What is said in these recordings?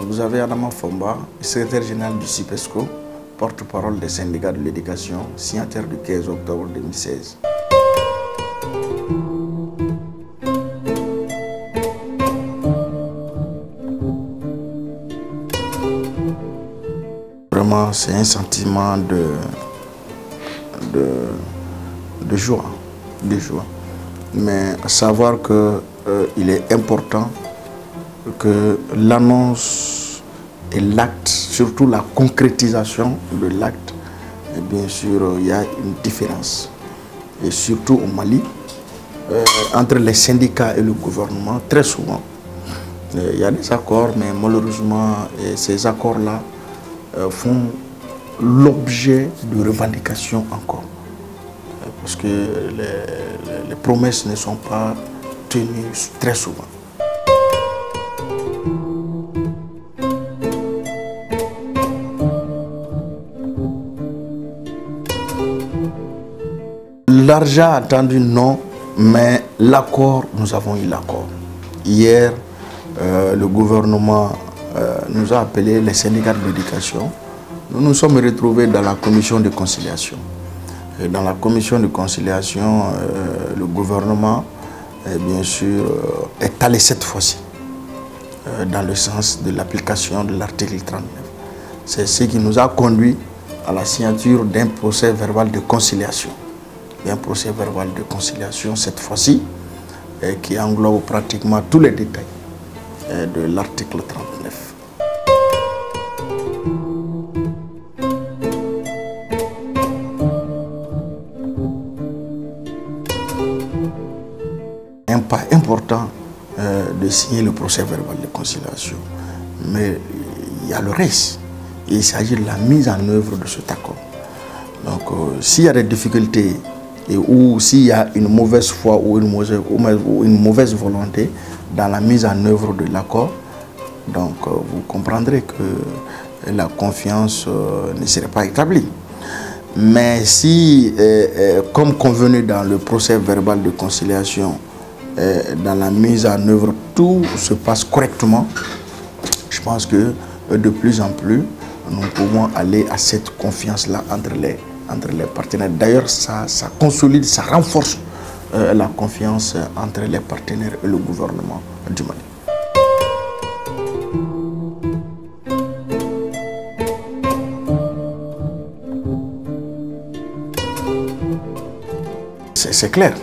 Vous avez Adama Fomba, secrétaire général du CIPESCO, porte-parole des syndicats de l'éducation, signataire du 15 octobre 2016. Vraiment, c'est un sentiment de joie, mais à savoir qu'il est important que l'annonce et l'acte, surtout la concrétisation de l'acte, et bien sûr, il y a une différence. Et surtout au Mali, entre les syndicats et le gouvernement, très souvent, il y a des accords, mais malheureusement, ces accords-là font l'objet de revendications encore. Parce que les promesses ne sont pas tenues très souvent. L'argent attendu, non, mais l'accord, nous avons eu l'accord. Hier, le gouvernement nous a appelé les syndicats de l'éducation. Nous nous sommes retrouvés dans la commission de conciliation. Et dans la commission de conciliation, le gouvernement, bien sûr, est allé cette fois-ci dans le sens de l'application de l'article 39. C'est ce qui nous a conduit à la signature d'un procès verbal de conciliation. Un procès verbal de conciliation cette fois-ci qui englobe pratiquement tous les détails de l'article 39. Un pas important de signer le procès verbal de conciliation, mais il y a le reste. Il s'agit de la mise en œuvre de cet accord. Donc s'il y a des difficultés ou s'il y a une mauvaise foi ou une mauvaise volonté dans la mise en œuvre de l'accord, donc vous comprendrez que la confiance ne serait pas établie. Mais si, comme convenu dans le procès verbal de conciliation, dans la mise en œuvre, tout se passe correctement, je pense que de plus en plus, nous pouvons aller à cette confiance-là entre les partenaires. D'ailleurs, ça consolide, ça renforce la confiance entre les partenaires et le gouvernement du Mali. C'est clair.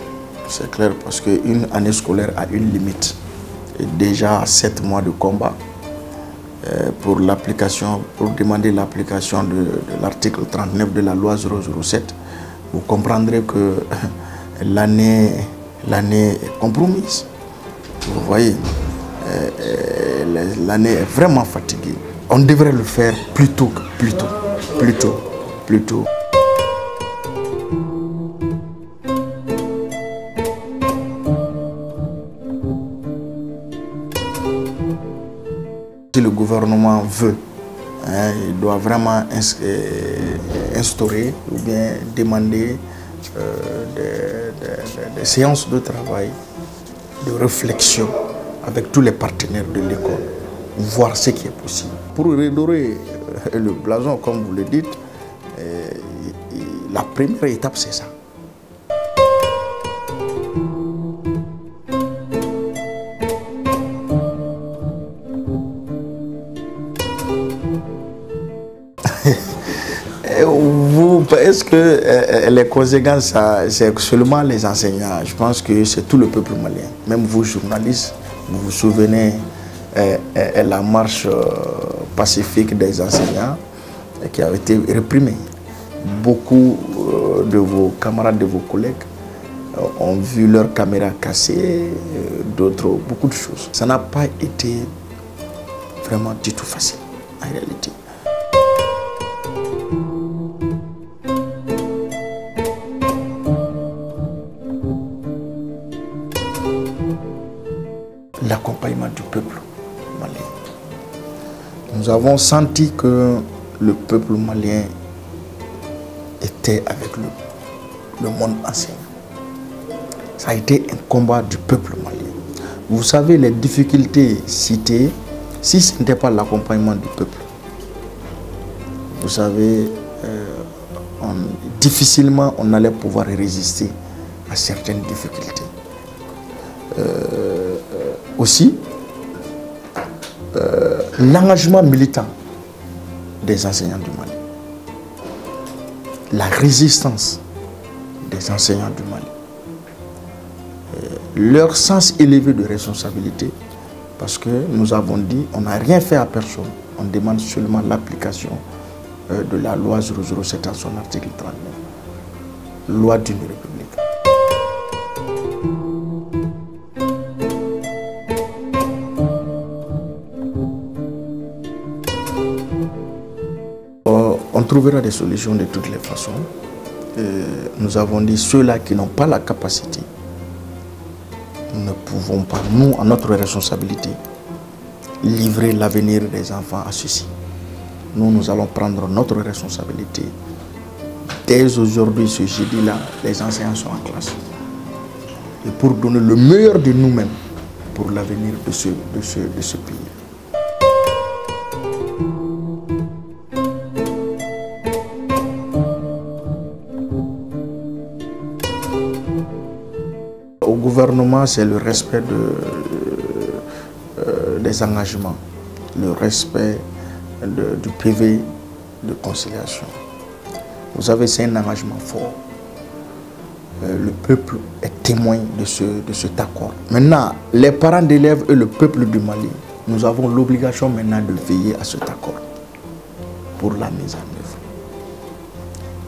C'est clair parce qu'une année scolaire a une limite. Et déjà 7 mois de combat pour demander l'application de l'article 39 de la loi 007, vous comprendrez que l'année est compromise. Vous voyez, l'année est vraiment fatiguée. On devrait le faire plus tôt. Si le gouvernement veut, il doit vraiment instaurer ou bien demander des séances de travail, de réflexion avec tous les partenaires de l'école, voir ce qui est possible. Pour redorer le blason, comme vous le dites, la première étape, c'est ça. Est-ce que les conséquences, c'est seulement les enseignants? Je pense que c'est tout le peuple malien. Même vous, journalistes, vous vous souvenez la marche pacifique des enseignants qui a été réprimée. Beaucoup de vos camarades, de vos collègues ont vu leurs caméras cassées, d'autres, beaucoup de choses. Ça n'a pas été vraiment du tout facile, en réalité. L'accompagnement du peuple malien. Nous avons senti que le peuple malien était avec le monde enseignant. Ça a été un combat du peuple malien. Vous savez, les difficultés citées, si ce n'était pas l'accompagnement du peuple, vous savez, difficilement on allait pouvoir résister à certaines difficultés. Aussi, l'engagement militant des enseignants du Mali, la résistance des enseignants du Mali, leur sens élevé de responsabilité, parce que nous avons dit, on n'a rien fait à personne, on demande seulement l'application de la loi 007 à son article 39, loi d'une république. On trouvera des solutions de toutes les façons. Nous avons dit ceux-là qui n'ont pas la capacité, nous ne pouvons pas, nous, à notre responsabilité, livrer l'avenir des enfants à ceux-ci. Nous allons prendre notre responsabilité. Dès aujourd'hui, ce jeudi-là, les enseignants sont en classe. Et pour donner le meilleur de nous-mêmes pour l'avenir de ce pays. Au gouvernement, c'est le respect des engagements, le respect du PV de conciliation. Vous savez, c'est un engagement fort. Le peuple est témoin de cet accord. Maintenant, les parents d'élèves et le peuple du Mali, nous avons l'obligation maintenant de veiller à cet accord pour la mise en œuvre.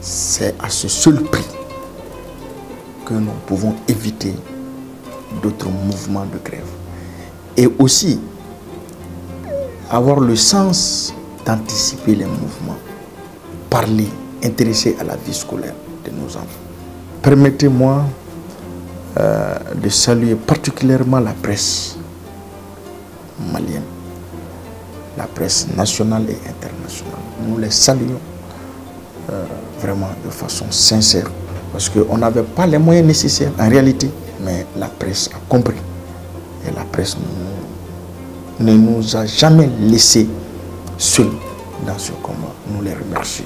C'est à ce seul prix que nous pouvons éviter d'autres mouvements de grève. Et aussi, avoir le sens d'anticiper les mouvements, parler, intéresser à la vie scolaire de nos enfants. Permettez-moi de saluer particulièrement la presse malienne, la presse nationale et internationale. Nous les saluons vraiment de façon sincère, parce qu'on n'avait pas les moyens nécessaires en réalité, mais la presse a compris. Et la presse ne nous a jamais laissés seuls dans ce combat. Nous les remercions.